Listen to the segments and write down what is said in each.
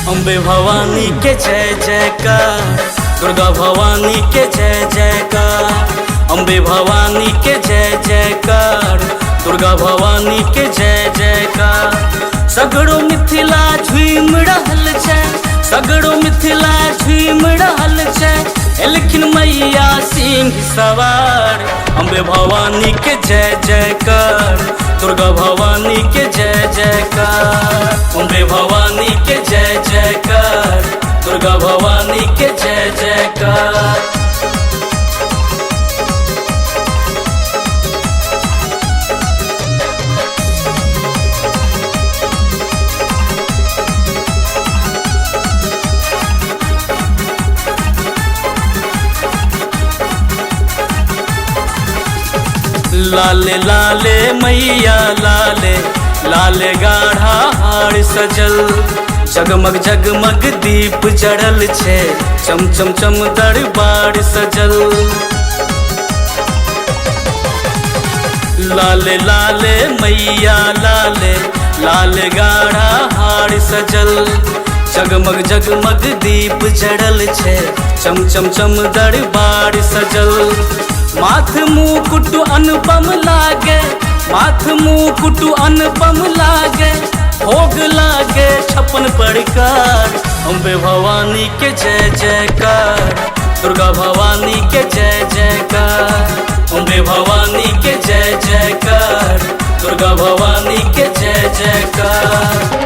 अम्बे भवानी के जय जयकार, दुर्गा भवानी के जय जयकार। अम्बे भवानी के जय जयकार, दुर्गा भवानी के जय जयकार। सगड़ो मिथिला झूम रहल छै, सगड़ो मिथिला झूम रहल छै। एलखिन मैया सिंह सवार, अम्बे भवानी के जय जयकार, दुर्गा भवानी के जय जयकार। अम्बे भवानी के जय जयकार, दुर्गा भवानी के जय जयकार। लाले लाले मैया लाले, लाले गाढ़ा हार सजल। जगमग जगमग दीप जड़ल छे, चम चम चम दरबार सजल। लाले लाले मैया लाले, लाले गाढ़ा हार सजल। जगमग जगमग दीप जड़ल छे, चम चम चम दरबार सजल। माथ मुकुट अनुपम लागे, माथ मुकुट अनुपम लागे। भोग लागे 56 प्रकार, अम्बे भवानी के जय जयकार, दुर्गा भवानी के जय जयकार। अम्बे भवानी के जय जयकार, दुर्गा भवानी के जय जयकार।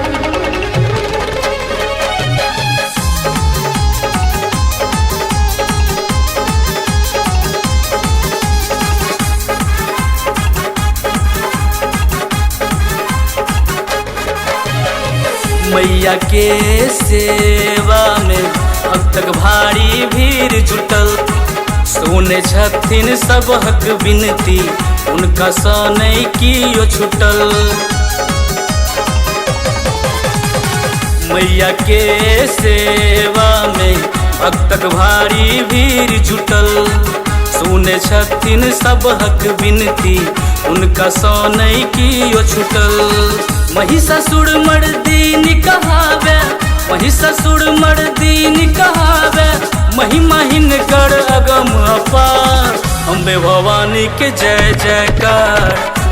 मैया के सेवा में अब तक भारी भीड़ जुटल। सुने छथिन सब हक विनती, उनका सा नहीं कियो छुटल। मैया के सेवा में अब तक भारी भीड़ जुटल। सुने छथिन सब हक विनती, उनका सा नहीं कियो छुटल। महिषासुर मर्दिनी कहावे, महिषासुर मर्दिनी कहावे। महिमा हिनकर अगम अपार, अम्बे भवानी के जय जयकार,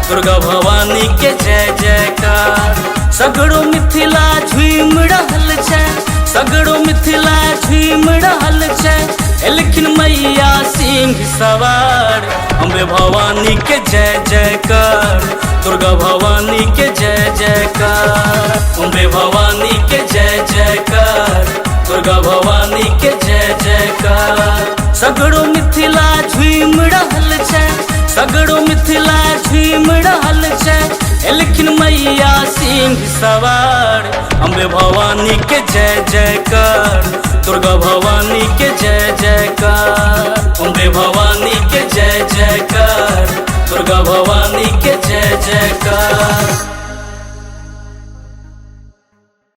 दुर्गा भवानी के जय जयकार। सगड़ो मिथिला झूम रहल छै, सगड़ो मिथिला झूम रहल छै। एलखिन मैया सिंह सवार, अम्बे भवानी के जय जयकार, दुर्गा भवानी के जय जयकार। अम्बे भवानी के जय जयकार, दुर्गा भवानी के जय जयकार। सगड़ो मिथिला झूम रहल छै, सगड़ो मिथिला झूम रहल छै। एलखिन मैया सिंह सवार, अम्बे भवानी के जय जयकार, दुर्गा भवानी के जय जयकार। अम्बे भवानी के जय जयकार, दुर्गा भवानी के जय जयकार।